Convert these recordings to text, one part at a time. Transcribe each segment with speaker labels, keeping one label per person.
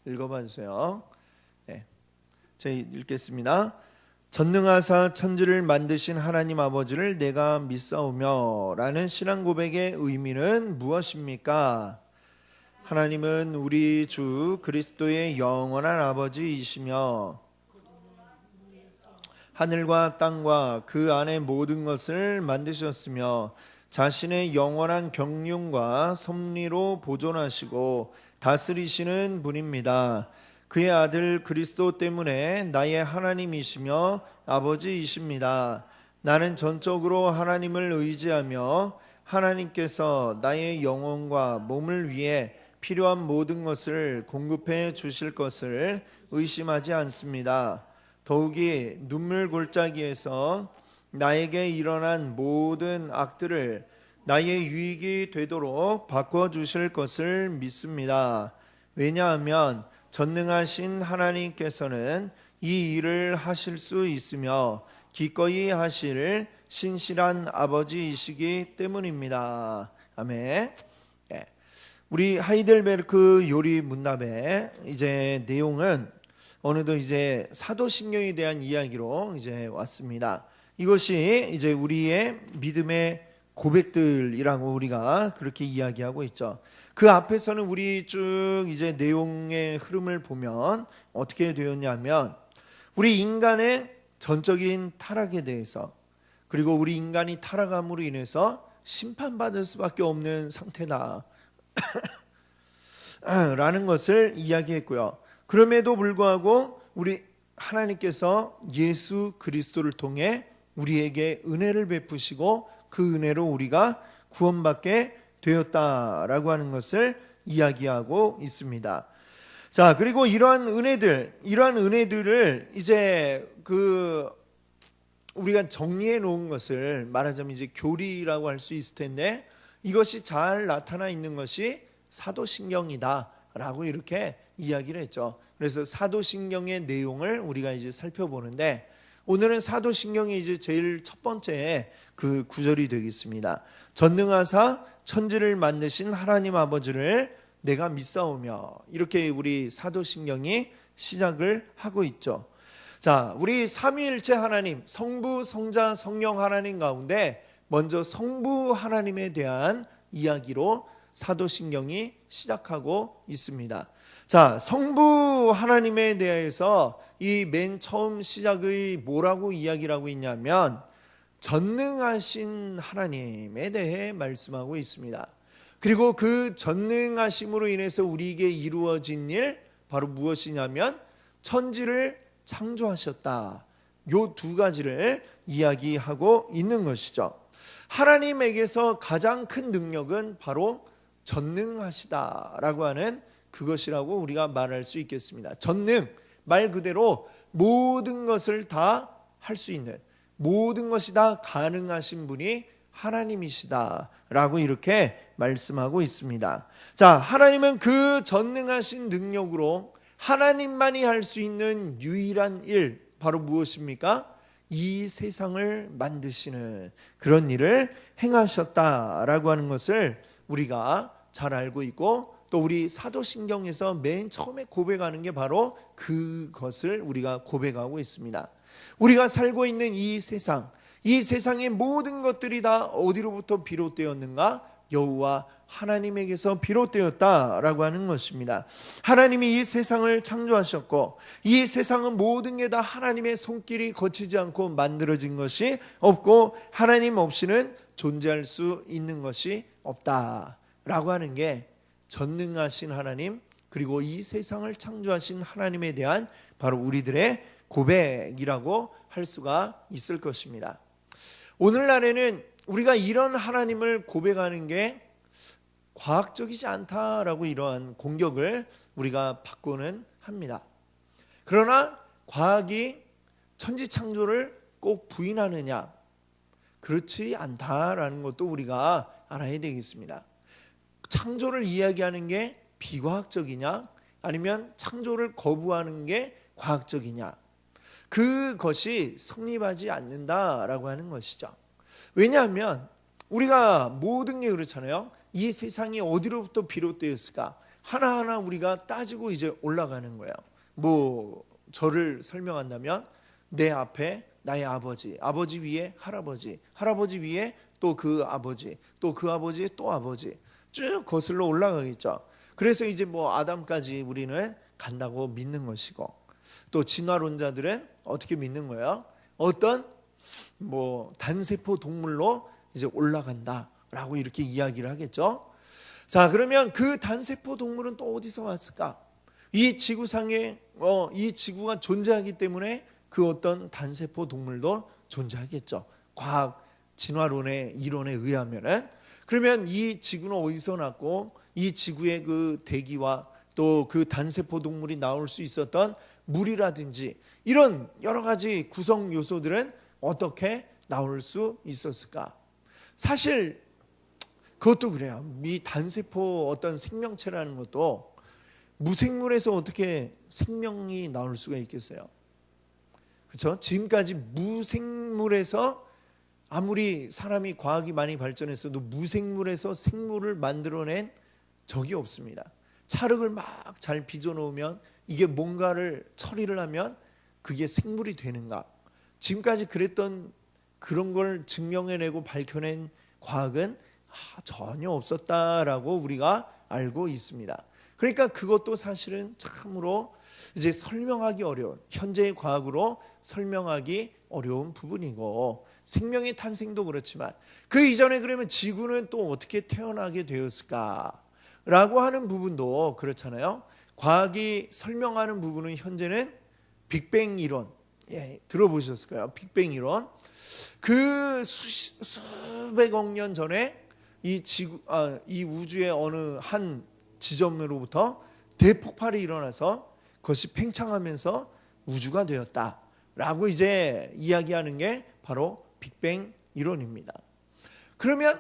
Speaker 1: 읽어봐 주세요. 네, 제가 읽겠습니다. 전능하사 천지를 만드신 하나님 아버지를 내가 믿사오며 라는 신앙 고백의 의미는 무엇입니까? 하나님은 우리 주 그리스도의 영원한 아버지이시며 하늘과 땅과 그 안에 모든 것을 만드셨으며 자신의 영원한 경륜과 섭리로 보존하시고 다스리시는 분입니다. 그의 아들 그리스도 때문에 나의 하나님이시며 아버지이십니다. 나는 전적으로 하나님을 의지하며 하나님께서 나의 영혼과 몸을 위해 필요한 모든 것을 공급해 주실 것을 의심하지 않습니다. 더욱이 눈물 골짜기에서 나에게 일어난 모든 악들을 나의 유익이 되도록 바꿔주실 것을 믿습니다. 왜냐하면 전능하신 하나님께서는 이 일을 하실 수 있으며 기꺼이 하실 신실한 아버지이시기 때문입니다. 아멘. 우리 하이델베르크 요리 문답의 이제 내용은 어느덧 이제 사도신경에 대한 이야기로 이제 왔습니다. 이것이 이제 우리의 믿음의 고백들이라고 우리가 그렇게 이야기하고 있죠. 그 앞에서는 우리 쭉 이제 내용의 흐름을 보면 어떻게 되었냐면 우리 인간의 전적인 타락에 대해서, 그리고 우리 인간이 타락함으로 인해서 심판받을 수밖에 없는 상태다 라는 것을 이야기했고요. 그럼에도 불구하고 우리 하나님께서 예수 그리스도를 통해 우리에게 은혜를 베푸시고 그 은혜로 우리가 구원받게 되었다라고 하는 것을 이야기하고 있습니다. 자, 그리고 이러한 은혜들을 이제 우리가 정리해 놓은 것을 말하자면 이제 교리라고 할 수 있을 텐데, 이것이 잘 나타나 있는 것이 사도신경이다라고 이렇게 이야기를 했죠. 그래서 사도신경의 내용을 우리가 이제 살펴보는데, 오늘은 사도신경의 이제 제일 첫 번째 그 구절이 되겠습니다. 전능하사 천지를 만드신 하나님 아버지를 내가 믿사오며, 이렇게 우리 사도신경이 시작을 하고 있죠. 자, 우리 삼위일체 하나님, 성부, 성자, 성령 하나님 가운데 먼저 성부 하나님에 대한 이야기로 사도신경이 시작하고 있습니다. 자, 성부 하나님에 대해서 이 맨 처음 시작의 뭐라고 이야기를 하고 있냐면 전능하신 하나님에 대해 말씀하고 있습니다. 그리고 그 전능하심으로 인해서 우리에게 이루어진 일, 바로 무엇이냐면 천지를 창조하셨다. 요 두 가지를 이야기하고 있는 것이죠. 하나님에게서 가장 큰 능력은 바로 전능하시다라고 하는 그것이라고 우리가 말할 수 있겠습니다. 전능, 말 그대로 모든 것을 다 할 수 있는, 모든 것이 다 가능하신 분이 하나님이시다라고 이렇게 말씀하고 있습니다. 자, 하나님은 그 전능하신 능력으로 하나님만이 할 수 있는 유일한 일, 바로 무엇입니까? 이 세상을 만드시는 그런 일을 행하셨다라고 하는 것을 우리가 잘 알고 있고, 또 우리 사도신경에서 맨 처음에 고백하는 게 바로 그것을 우리가 고백하고 있습니다. 우리가 살고 있는 이 세상, 이 세상의 모든 것들이 다 어디로부터 비롯되었는가? 여호와 하나님에게서 비롯되었다라고 하는 것입니다. 하나님이 이 세상을 창조하셨고, 이 세상은 모든 게 다 하나님의 손길이 거치지 않고 만들어진 것이 없고, 하나님 없이는 존재할 수 있는 것이 없다라고 하는 게 전능하신 하나님, 그리고 이 세상을 창조하신 하나님에 대한 바로 우리들의 고백이라고 할 수가 있을 것입니다. 오늘날에는 우리가 이런 하나님을 고백하는 게 과학적이지 않다라고 이러한 공격을 우리가 받고는 합니다. 그러나 과학이 천지 창조를 꼭 부인하느냐? 그렇지 않다라는 것도 우리가 알아야 되겠습니다. 창조를 이야기하는 게 비과학적이냐, 아니면 창조를 거부하는 게 과학적이냐, 그것이 성립하지 않는다라고 하는 것이죠. 왜냐하면 우리가 모든 게 그렇잖아요. 이 세상이 어디로부터 비롯되었을까? 하나하나 우리가 따지고 이제 올라가는 거예요. 뭐 저를 설명한다면 내 앞에 나의 아버지, 아버지 위에 할아버지, 할아버지 위에 또 그 아버지, 또 그 아버지의 또 아버지, 쭉 거슬러 올라가겠죠. 그래서 이제 뭐 아담까지 우리는 간다고 믿는 것이고, 또 진화론자들은 어떻게 믿는 거예요? 어떤 뭐 단세포 동물로 이제 올라간다라고 이렇게 이야기를 하겠죠. 자, 그러면 그 단세포 동물은 또 어디서 왔을까? 이 지구상에 이 지구가 존재하기 때문에 그 어떤 단세포 동물도 존재하겠죠. 과학 진화론의 이론에 의하면은. 그러면 이 지구는 어디서 났고, 이 지구의 그 대기와 또 그 단세포 동물이 나올 수 있었던 물이라든지 이런 여러 가지 구성 요소들은 어떻게 나올 수 있었을까? 사실 그것도 그래요. 이 단세포 어떤 생명체라는 것도 무생물에서 어떻게 생명이 나올 수가 있겠어요? 그렇죠? 지금까지 무생물에서 아무리 사람이 과학이 많이 발전했어도 무생물에서 생물을 만들어낸 적이 없습니다. 찰흙을 막 잘 빚어 놓으면 이게 뭔가를 처리를 하면 그게 생물이 되는가? 지금까지 그랬던 그런 걸 증명해내고 밝혀낸 과학은 전혀 없었다라고 우리가 알고 있습니다. 그러니까 그것도 사실은 참으로 이제 설명하기 어려운, 현재의 과학으로 설명하기 어려운 부분이고, 생명의 탄생도 그렇지만 그 이전에 그러면 지구는 또 어떻게 태어나게 되었을까라고 하는 부분도 그렇잖아요. 과학이 설명하는 부분은 현재는 빅뱅 이론, 들어보셨을까요? 빅뱅 이론. 그 수백억 년 전에 이 우주의 어느 한 지점으로부터 대폭발이 일어나서 그것이 팽창하면서 우주가 되었다라고 이제 이야기하는 게 바로 빅뱅 이론입니다. 그러면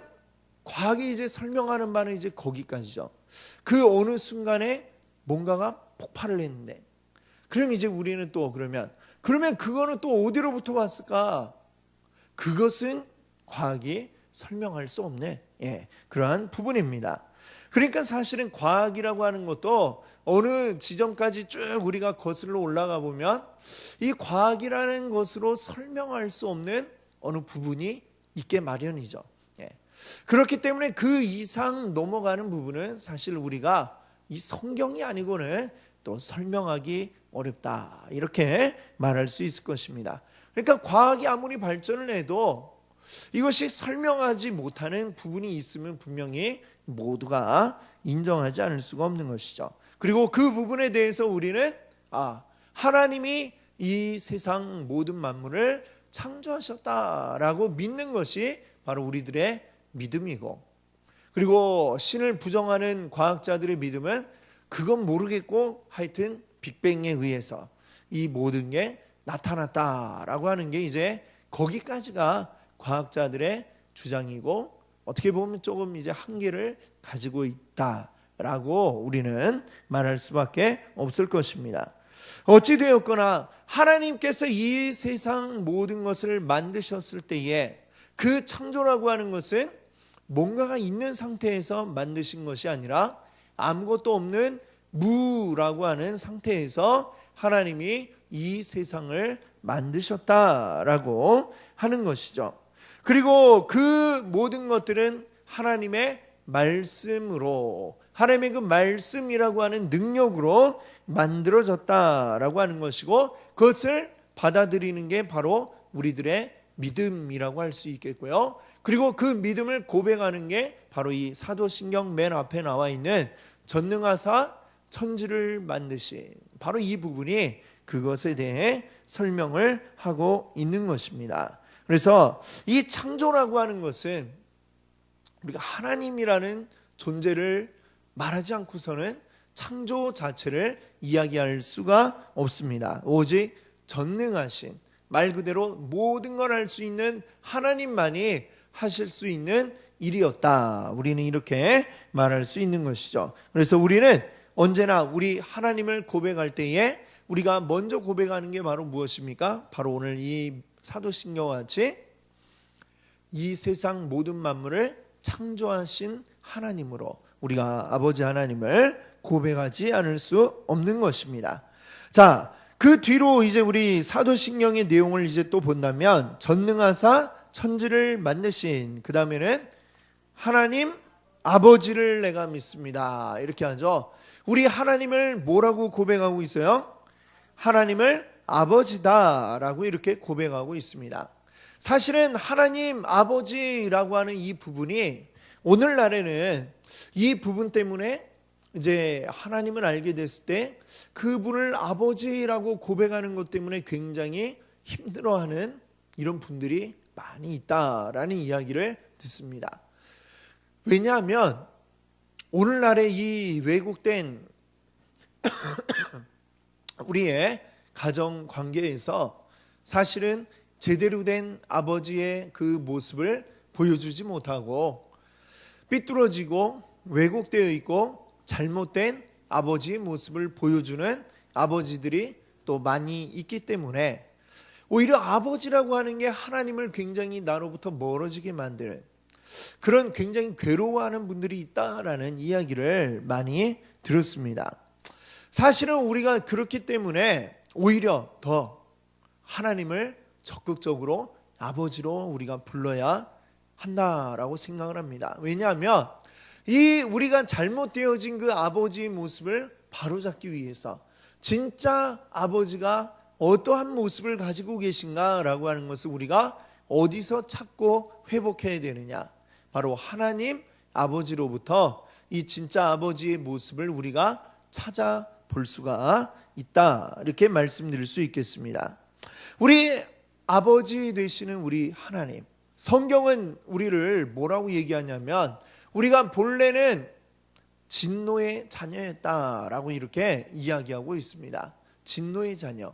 Speaker 1: 과학이 이제 설명하는 바는 이제 거기까지죠. 그 어느 순간에 뭔가가 폭발을 했는데, 그럼 이제 우리는 또 그러면 그거는 또 어디로부터 왔을까? 그것은 과학이 설명할 수 없는 그러한 부분입니다. 그러니까 사실은 과학이라고 하는 것도 어느 지점까지 쭉 우리가 거슬러 올라가 보면 이 과학이라는 것으로 설명할 수 없는 어느 부분이 있게 마련이죠. 그렇기 때문에 그 이상 넘어가는 부분은 사실 우리가 이 성경이 아니고는 또 설명하기 어렵다, 이렇게 말할 수 있을 것입니다. 그러니까 과학이 아무리 발전을 해도 이것이 설명하지 못하는 부분이 있으면 분명히 모두가 인정하지 않을 수가 없는 것이죠. 그리고 그 부분에 대해서 우리는 하나님이 이 세상 모든 만물을 창조하셨다라고 믿는 것이 바로 우리들의 믿음이고, 그리고 신을 부정하는 과학자들의 믿음은 그건 모르겠고 하여튼 빅뱅에 의해서 이 모든 게 나타났다라고 하는 게 이제 거기까지가 과학자들의 주장이고, 어떻게 보면 조금 이제 한계를 가지고 있다라고 우리는 말할 수밖에 없을 것입니다. 어찌 되었거나 하나님께서 이 세상 모든 것을 만드셨을 때에 그 창조라고 하는 것은 뭔가가 있는 상태에서 만드신 것이 아니라 아무것도 없는 무라고 하는 상태에서 하나님이 이 세상을 만드셨다라고 하는 것이죠. 그리고 그 모든 것들은 하나님의 말씀으로, 하나님의 그 말씀이라고 하는 능력으로 만들어졌다라고 하는 것이고, 그것을 받아들이는 게 바로 우리들의 믿음이라고 할 수 있겠고요. 그리고 그 믿음을 고백하는 게 바로 이 사도신경 맨 앞에 나와 있는 전능하사 천지를 만드신 바로 이 부분이 그것에 대해 설명을 하고 있는 것입니다. 그래서 이 창조라고 하는 것은 우리가 하나님이라는 존재를 말하지 않고서는 창조 자체를 이야기할 수가 없습니다. 오직 전능하신, 말 그대로 모든 걸 할 수 있는 하나님만이 하실 수 있는 일이었다, 우리는 이렇게 말할 수 있는 것이죠. 그래서 우리는 언제나 우리 하나님을 고백할 때에 우리가 먼저 고백하는 게 바로 무엇입니까? 바로 오늘 이 사도신경과 같이 이 세상 모든 만물을 창조하신 하나님으로 우리가 아버지 하나님을 고백하지 않을 수 없는 것입니다. 자, 그 뒤로 이제 우리 사도신경의 내용을 이제 또 본다면 전능하사 천지를 만드신, 그 다음에는 하나님 아버지를 내가 믿습니다. 이렇게 하죠. 우리 하나님을 뭐라고 고백하고 있어요? 하나님을 아버지다라고 이렇게 고백하고 있습니다. 사실은 하나님 아버지라고 하는 이 부분이 오늘날에는 이 부분 때문에 이제 하나님을 알게 됐을 때 그분을 아버지라고 고백하는 것 때문에 굉장히 힘들어하는 이런 분들이 많이 있다라는 이야기를 듣습니다. 왜냐하면 오늘날의 이 왜곡된 우리의 가정 관계에서 사실은 제대로 된 아버지의 그 모습을 보여주지 못하고 삐뚤어지고 왜곡되어 있고 잘못된 아버지의 모습을 보여주는 아버지들이 또 많이 있기 때문에 오히려 아버지라고 하는 게 하나님을 굉장히 나로부터 멀어지게 만드는 그런 굉장히 괴로워하는 분들이 있다라는 이야기를 많이 들었습니다. 사실은 우리가 그렇기 때문에 오히려 더 하나님을 적극적으로 아버지로 우리가 불러야 한다라고 생각을 합니다. 왜냐하면 이 우리가 잘못되어진 그 아버지의 모습을 바로잡기 위해서 진짜 아버지가 어떠한 모습을 가지고 계신가라고 하는 것을 우리가 어디서 찾고 회복해야 되느냐? 바로 하나님 아버지로부터 이 진짜 아버지의 모습을 우리가 찾아볼 수가 있다, 이렇게 말씀드릴 수 있겠습니다. 우리 아버지 되시는 우리 하나님, 성경은 우리를 뭐라고 얘기하냐면 우리가 본래는 진노의 자녀였다라고 이렇게 이야기하고 있습니다. 진노의 자녀,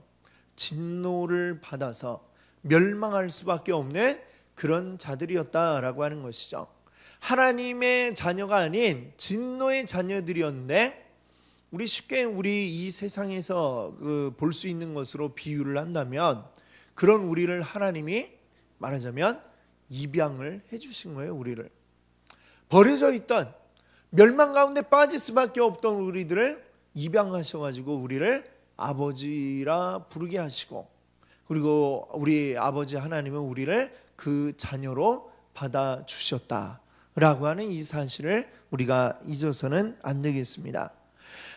Speaker 1: 진노를 받아서 멸망할 수밖에 없는 그런 자들이었다라고 하는 것이죠. 하나님의 자녀가 아닌 진노의 자녀들이었는데 우리 쉽게 우리 이 세상에서 볼 수 있는 것으로 비유를 한다면 그런 우리를 하나님이 말하자면 입양을 해주신 거예요. 우리를 버려져 있던 멸망 가운데 빠질 수밖에 없던 우리들을 입양하셔가지고 우리를 아버지라 부르게 하시고, 그리고 우리 아버지 하나님은 우리를 그 자녀로 받아주셨다라고 하는 이 사실을 우리가 잊어서는 안 되겠습니다.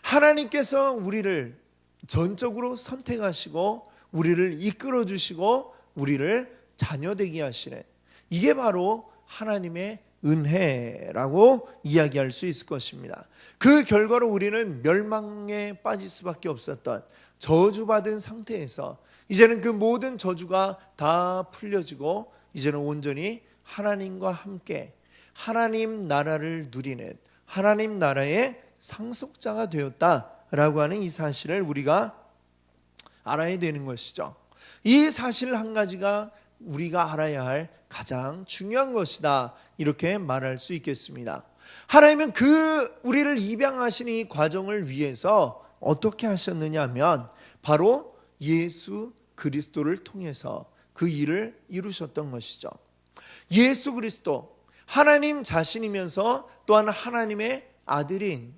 Speaker 1: 하나님께서 우리를 전적으로 선택하시고 우리를 이끌어 주시고 우리를 자녀되게 하시는, 이게 바로 하나님의 은혜라고 이야기할 수 있을 것입니다. 그 결과로 우리는 멸망에 빠질 수밖에 없었던 저주받은 상태에서 이제는 그 모든 저주가 다 풀려지고 이제는 온전히 하나님과 함께 하나님 나라를 누리는 하나님 나라의 상속자가 되었다라고 하는 이 사실을 우리가 알아야 되는 것이죠. 이 사실 한 가지가 우리가 알아야 할 가장 중요한 것이다, 이렇게 말할 수 있겠습니다. 하나님은 그 우리를 입양하시는 이 과정을 위해서 어떻게 하셨느냐 하면 바로 예수 그리스도를 통해서 그 일을 이루셨던 것이죠. 예수 그리스도, 하나님 자신이면서 또한 하나님의 아들인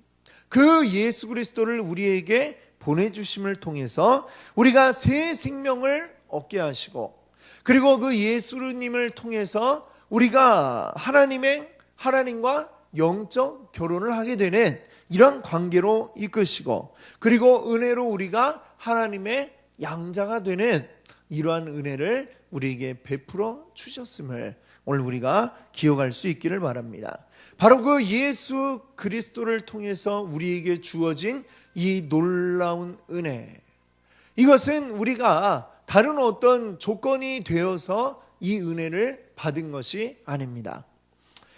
Speaker 1: 그 예수 그리스도를 우리에게 보내주심을 통해서 우리가 새 생명을 얻게 하시고, 그리고 그 예수님을 통해서 우리가 하나님과 영적 결혼을 하게 되는 이런 관계로 이끄시고, 그리고 은혜로 우리가 하나님의 양자가 되는 이러한 은혜를 우리에게 베풀어 주셨음을 오늘 우리가 기억할 수 있기를 바랍니다. 바로 그 예수 그리스도를 통해서 우리에게 주어진 이 놀라운 은혜, 이것은 우리가 다른 어떤 조건이 되어서 이 은혜를 받은 것이 아닙니다.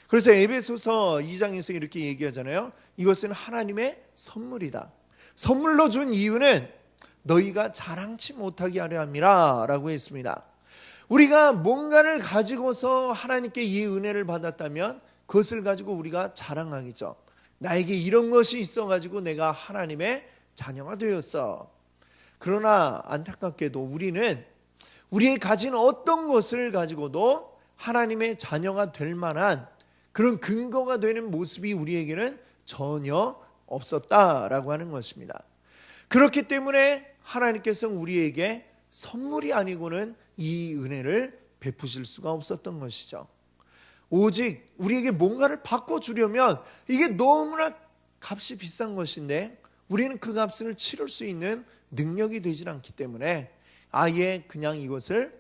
Speaker 1: 그래서 에베소서 2장에서 이렇게 얘기하잖아요. 이것은 하나님의 선물이다. 선물로 준 이유는 너희가 자랑치 못하게 하려 함이라 라고 했습니다. 우리가 뭔가를 가지고서 하나님께 이 은혜를 받았다면 그것을 가지고 우리가 자랑하겠죠. 나에게 이런 것이 있어가지고 내가 하나님의 자녀가 되었어. 그러나 안타깝게도 우리는 우리의 가진 어떤 것을 가지고도 하나님의 자녀가 될 만한 그런 근거가 되는 모습이 우리에게는 전혀 없었다라고 하는 것입니다. 그렇기 때문에 하나님께서 우리에게 선물이 아니고는 이 은혜를 베푸실 수가 없었던 것이죠. 오직 우리에게 뭔가를 바꿔주려면 이게 너무나 값이 비싼 것인데 우리는 그 값을 치를 수 있는 능력이 되질 않기 때문에 아예 그냥 이것을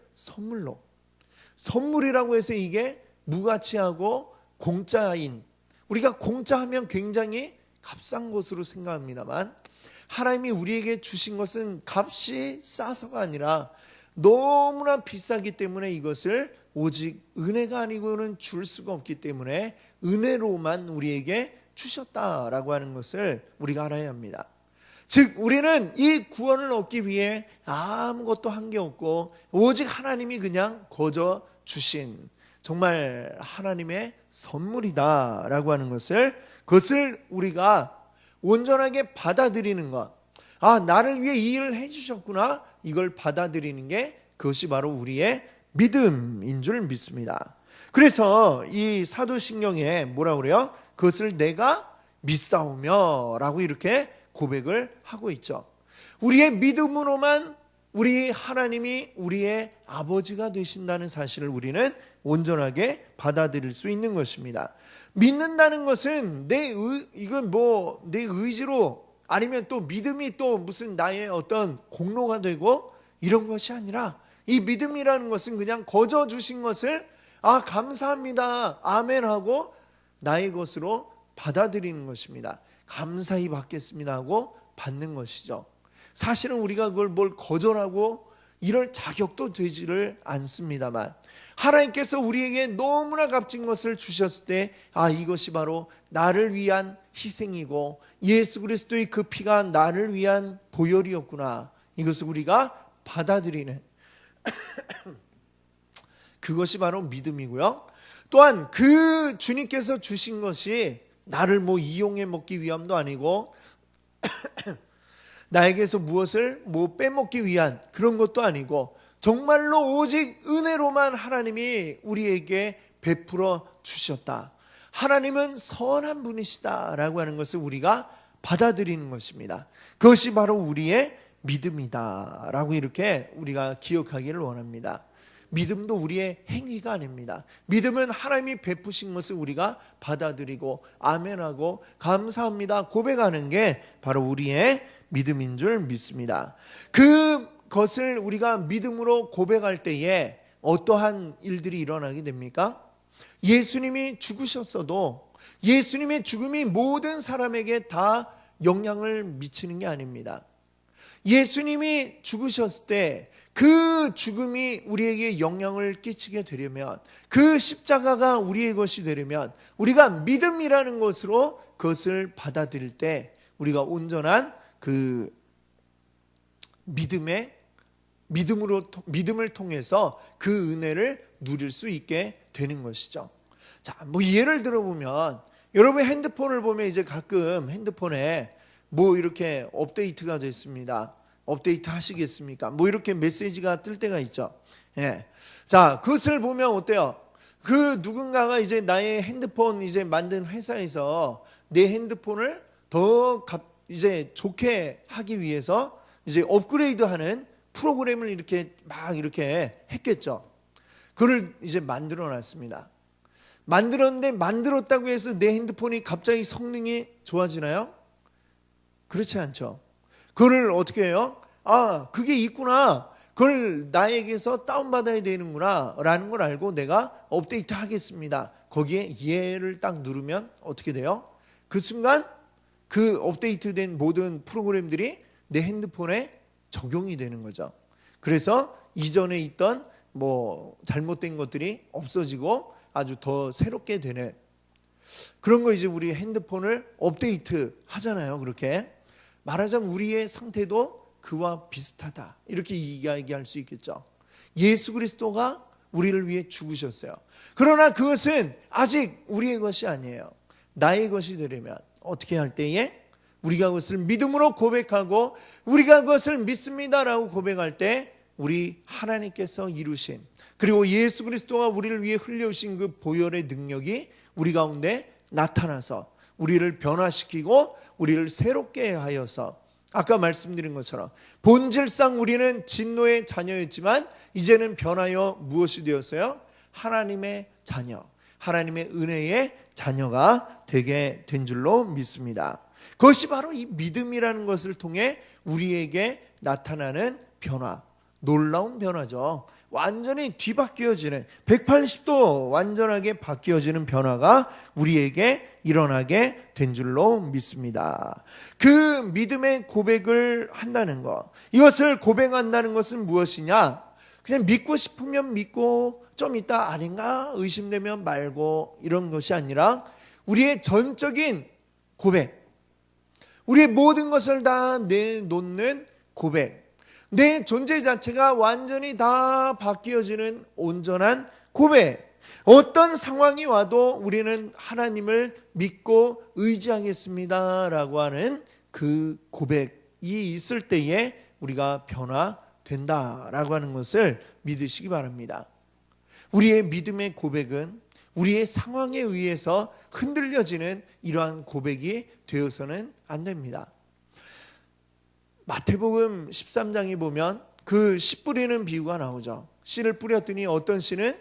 Speaker 1: 선물이라고 해서 이게 무가치하고 공짜인, 우리가 공짜하면 굉장히 값싼 것으로 생각합니다만 하나님이 우리에게 주신 것은 값이 싸서가 아니라 너무나 비싸기 때문에 이것을 오직 은혜가 아니고는 줄 수가 없기 때문에 은혜로만 우리에게 주셨다라고 하는 것을 우리가 알아야 합니다. 즉 우리는 이 구원을 얻기 위해 아무것도 한 게 없고 오직 하나님이 그냥 거저 주신 정말 하나님의 선물이다라고 하는 그것을 우리가 온전하게 받아들이는 것, 나를 위해 이 일을 해주셨구나, 이걸 받아들이는 게 그것이 바로 우리의 믿음인 줄 믿습니다. 그래서 이 사도신경에 뭐라고 그래요? 그것을 내가 믿사오며 라고 이렇게 고백을 하고 있죠. 우리의 믿음으로만 우리 하나님이 우리의 아버지가 되신다는 사실을 우리는 온전하게 받아들일 수 있는 것입니다. 믿는다는 것은 내 의지로 아니면 또 믿음이 또 무슨 나의 어떤 공로가 되고 이런 것이 아니라 이 믿음이라는 것은 그냥 거저 주신 것을 감사합니다, 아멘 하고 나의 것으로 받아들이는 것입니다. 감사히 받겠습니다 하고 받는 것이죠. 사실은 우리가 그걸 뭘 거절하고 이럴 자격도 되지를 않습니다만 하나님께서 우리에게 너무나 값진 것을 주셨을 때 이것이 바로 나를 위한 희생이고 예수 그리스도의 그 피가 나를 위한 보혈이었구나, 이것을 우리가 받아들이는 그것이 바로 믿음이고요. 또한 그 주님께서 주신 것이 나를 이용해 먹기 위함도 아니고 나에게서 무엇을 빼먹기 위한 그런 것도 아니고 정말로 오직 은혜로만 하나님이 우리에게 베풀어 주셨다. 하나님은 선한 분이시다라고 하는 것을 우리가 받아들이는 것입니다. 그것이 바로 우리의 믿음이다라고 이렇게 우리가 기억하기를 원합니다. 믿음도 우리의 행위가 아닙니다. 믿음은 하나님이 베푸신 것을 우리가 받아들이고 아멘하고 감사합니다 고백하는 게 바로 우리의 믿음인 줄 믿습니다. 그것을 우리가 믿음으로 고백할 때에 어떠한 일들이 일어나게 됩니까? 예수님이 죽으셨어도 예수님의 죽음이 모든 사람에게 다 영향을 미치는 게 아닙니다. 예수님이 죽으셨을 때 그 죽음이 우리에게 영향을 끼치게 되려면, 그 십자가가 우리의 것이 되려면 우리가 믿음이라는 것으로 그것을 받아들일 때 우리가 온전한 그 믿음을 통해서 그 은혜를 누릴 수 있게 되는 것이죠. 자, 예를 들어 보면 여러분 핸드폰을 보면 이제 가끔 핸드폰에 이렇게 업데이트가 됐습니다. 업데이트 하시겠습니까? 이렇게 메시지가 뜰 때가 있죠. 예. 자, 그것을 보면 어때요? 그 누군가가 이제 나의 핸드폰 이제 만든 회사에서 내 핸드폰을 더 이제 좋게 하기 위해서 이제 업그레이드하는 프로그램을 이렇게 했겠죠. 그걸 이제 만들어 놨습니다. 만들었는데 만들었다고 해서 내 핸드폰이 갑자기 성능이 좋아지나요? 그렇지 않죠. 그걸 어떻게 해요? 그게 있구나, 그걸 나에게서 다운받아야 되는구나 라는 걸 알고 내가 업데이트 하겠습니다. 거기에 예를 딱 누르면 어떻게 돼요? 그 순간 그 업데이트된 모든 프로그램들이 내 핸드폰에 적용이 되는 거죠. 그래서 이전에 있던 잘못된 것들이 없어지고 아주 더 새롭게 되는 그런 거 이제 우리 핸드폰을 업데이트 하잖아요. 그렇게 말하자면 우리의 상태도 그와 비슷하다, 이렇게 이야기할 수 있겠죠. 예수 그리스도가 우리를 위해 죽으셨어요. 그러나 그것은 아직 우리의 것이 아니에요. 나의 것이 되려면 어떻게 할 때에 우리가 그것을 믿음으로 고백하고 우리가 그것을 믿습니다라고 고백할 때 우리 하나님께서 이루신, 그리고 예수 그리스도가 우리를 위해 흘려주신 그 보혈의 능력이 우리 가운데 나타나서 우리를 변화시키고 우리를 새롭게 하여서 아까 말씀드린 것처럼 본질상 우리는 진노의 자녀였지만 이제는 변하여 무엇이 되었어요? 하나님의 자녀, 하나님의 은혜의 자녀가 되게 된 줄로 믿습니다. 그것이 바로 이 믿음이라는 것을 통해 우리에게 나타나는 변화, 놀라운 변화죠. 완전히 뒤바뀌어지는 180도 완전하게 바뀌어지는 변화가 우리에게 일어나게 된 줄로 믿습니다. 그 믿음의 고백을 한다는 것, 이것을 고백한다는 것은 무엇이냐? 그냥 믿고 싶으면 믿고 좀 이따 아닌가 의심되면 말고 이런 것이 아니라 우리의 전적인 고백, 우리의 모든 것을 다 내놓는 고백, 내 존재 자체가 완전히 다 바뀌어지는 온전한 고백. 어떤 상황이 와도 우리는 하나님을 믿고 의지하겠습니다 라고 하는 그 고백이 있을 때에 우리가 변화된다라고 하는 것을 믿으시기 바랍니다. 우리의 믿음의 고백은 우리의 상황에 의해서 흔들려지는 이러한 고백이 되어서는 안 됩니다. 마태복음 13장에 보면 그 씨 뿌리는 비유가 나오죠. 씨를 뿌렸더니 어떤 씨는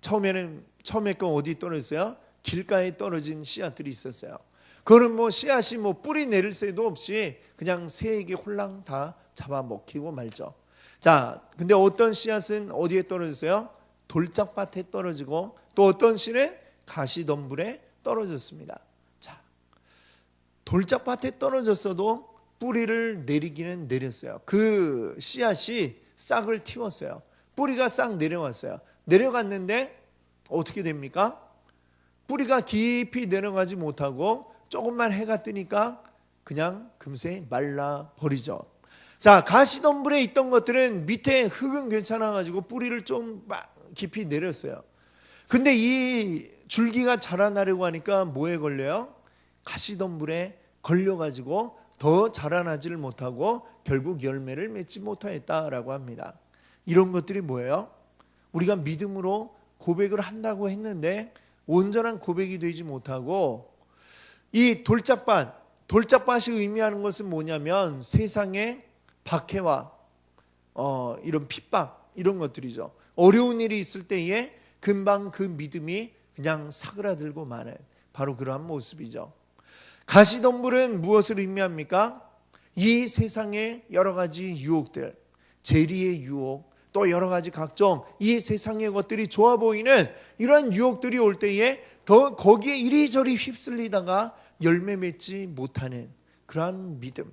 Speaker 1: 처음에 건 어디 떨어졌어요? 길가에 떨어진 씨앗들이 있었어요. 그거는 뭐 씨앗이 뭐 뿌리 내릴 새도 없이 그냥 새에게 홀랑 다 잡아먹히고 말죠. 자, 근데 어떤 씨앗은 어디에 떨어졌어요? 돌짝밭에 떨어지고 또 어떤 씨는 가시덤불에 떨어졌습니다. 자, 돌짝밭에 떨어졌어도 뿌리를 내리기는 내렸어요. 그 씨앗이 싹을 틔웠어요. 뿌리가 싹 내려왔어요. 내려갔는데 어떻게 됩니까? 뿌리가 깊이 내려가지 못하고 조금만 해가 뜨니까 그냥 금세 말라버리죠. 자, 가시덤불에 있던 것들은 밑에 흙은 괜찮아가지고 뿌리를 좀 깊이 내렸어요. 근데 이 줄기가 자라나려고 하니까 뭐에 걸려요? 가시덤불에 걸려가지고 더 자라나지를 못하고 결국 열매를 맺지 못하였다라고 합니다. 이런 것들이 뭐예요? 우리가 믿음으로 고백을 한다고 했는데 온전한 고백이 되지 못하고 이 돌짝밭이 의미하는 것은 뭐냐면 세상의 박해와 이런 핍박 이런 것들이죠. 어려운 일이 있을 때에 금방 그 믿음이 그냥 사그라들고 마는 바로 그러한 모습이죠. 가시덤불은 무엇을 의미합니까? 이 세상의 여러 가지 유혹들, 재리의 유혹, 또 여러 가지 각종 이 세상의 것들이 좋아 보이는 이러한 유혹들이 올 때에 더 거기에 이리저리 휩쓸리다가 열매 맺지 못하는 그러한 믿음.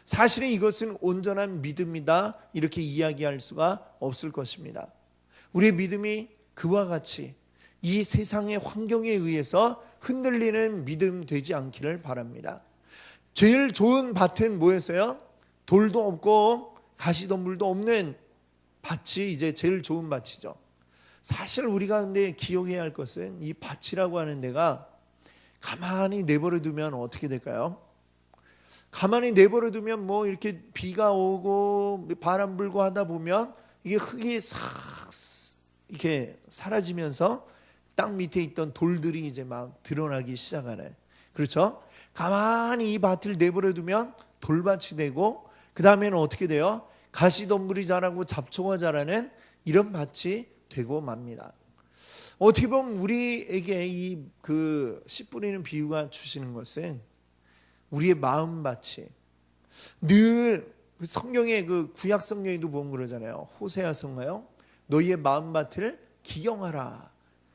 Speaker 1: 사실은 이것은 온전한 믿음이다 이렇게 이야기할 수가 없을 것입니다. 우리의 믿음이 그와 같이 이 세상의 환경에 의해서 흔들리는 믿음 되지 않기를 바랍니다. 제일 좋은 밭은 뭐였어요? 돌도 없고 가시덤불도 없는 밭이 이제 제일 좋은 밭이죠. 사실 우리가 근데 기억해야 할 것은 이 밭이라고 하는 데가 가만히 내버려 두면 어떻게 될까요? 가만히 내버려 두면 뭐 이렇게 비가 오고 바람 불고 하다 보면 이게 흙이 싹 이렇게 사라지면서 땅 밑에 있던 돌들이 이제 막 드러나기 시작하는, 그렇죠? 가만히 이 밭을 내버려 두면 돌밭이 되고 그 다음에는 어떻게 돼요? 가시덤불이 자라고 잡초가 자라는 이런 밭이 되고 맙니다. 어떻게 보면 우리에게 이 그 씨 뿌리는 비유가 주시는 것은 우리의 마음밭이 늘 성경의 그 구약 성경에도 보면 그러잖아요. 호세아서인가요? 너희의 마음밭을 기경하라,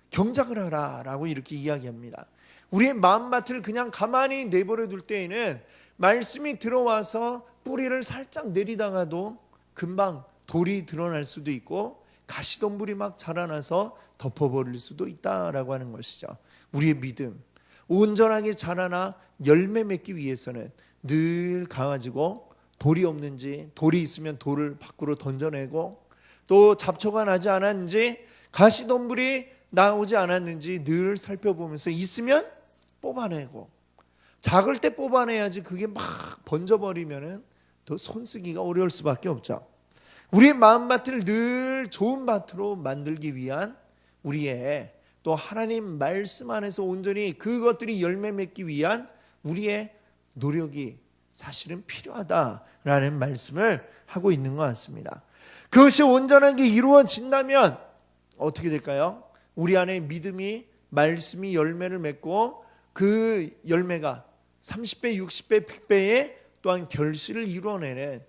Speaker 1: 경작을 하라 라고 이렇게 이야기합니다. 우리의 마음밭을 그냥 가만히 내버려 둘 때에는 말씀이 들어와서 뿌리를 살짝 내리다가도 금방 돌이 드러날 수도 있고 가시덤불이 막 자라나서 덮어버릴 수도 있다라고 하는 것이죠. 우리의 믿음 온전하게 자라나 열매 맺기 위해서는 늘 가가지고 돌이 없는지, 돌이 있으면 돌을 밖으로 던져내고 또 잡초가 나지 않았는지 가시덤불이 나오지 않았는지 늘 살펴보면서 있으면 뽑아내고, 작을 때 뽑아내야지 그게 막 번져버리면 더 손쓰기가 어려울 수밖에 없죠. 우리의 마음밭을 늘 좋은 밭으로 만들기 위한 우리의 또 또 하나님 말씀 안에서 온전히 그것들이 열매 맺기 위한 우리의 노력이 사실은 필요하다라는 말씀을 하고 있는 것 같습니다. 그것이 온전하게 이루어진다면 어떻게 될까요? 우리 안에 믿음이, 말씀이 열매를 맺고 그 열매가 30배, 60배, 100배의 또한 결실을 이루어내는,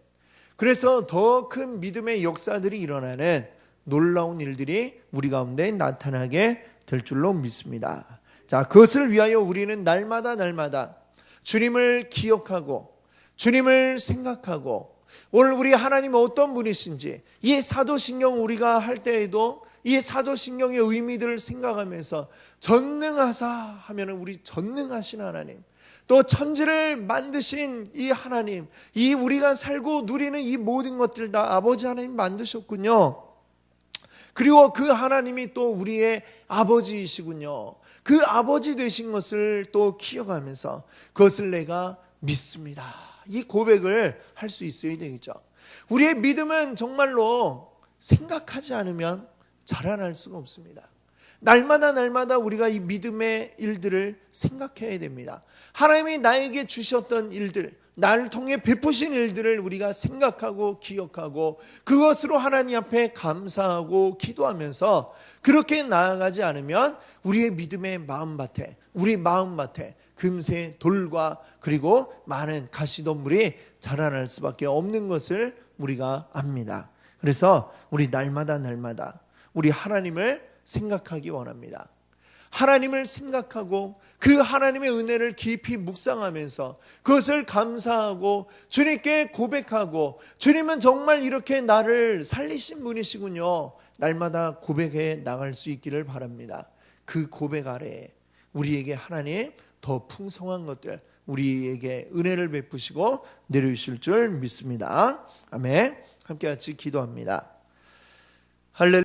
Speaker 1: 그래서 더 큰 믿음의 역사들이 일어나는 놀라운 일들이 우리 가운데 나타나게 될 줄로 믿습니다. 자, 그것을 위하여 우리는 날마다 주님을 기억하고 주님을 생각하고 오늘 우리 하나님은 어떤 분이신지 이 사도신경 우리가 할 때에도 이 사도신경의 의미들을 생각하면서 전능하사 하면은 우리 전능하신 하나님, 또 천지를 만드신 이 하나님, 이 우리가 살고 누리는 이 모든 것들 다 아버지 하나님 만드셨군요. 그리고 그 하나님이 또 우리의 아버지이시군요. 그 아버지 되신 것을 또 기억하면서 그것을 내가 믿습니다, 이 고백을 할 수 있어야 되겠죠. 우리의 믿음은 정말로 생각하지 않으면 자라날 수가 없습니다. 날마다 우리가 이 믿음의 일들을 생각해야 됩니다. 하나님이 나에게 주셨던 일들, 나를 통해 베푸신 일들을 우리가 생각하고 기억하고 그것으로 하나님 앞에 감사하고 기도하면서 그렇게 나아가지 않으면 우리의 믿음의 마음밭에, 우리 마음밭에 금세 돌과 그리고 많은 가시덤불이 자라날 수밖에 없는 것을 우리가 압니다. 그래서 우리 날마다 우리 하나님을 생각하기 원합니다. 하나님을 생각하고 그 하나님의 은혜를 깊이 묵상하면서 그것을 감사하고 주님께 고백하고, 주님은 정말 이렇게 나를 살리신 분이시군요, 날마다 고백해 나갈 수 있기를 바랍니다. 그 고백 아래에 우리에게 하나님 더 풍성한 것들, 우리에게 은혜를 베푸시고 내려주실 줄 믿습니다. 아멘. 함께 같이 기도합니다. 할렐루야.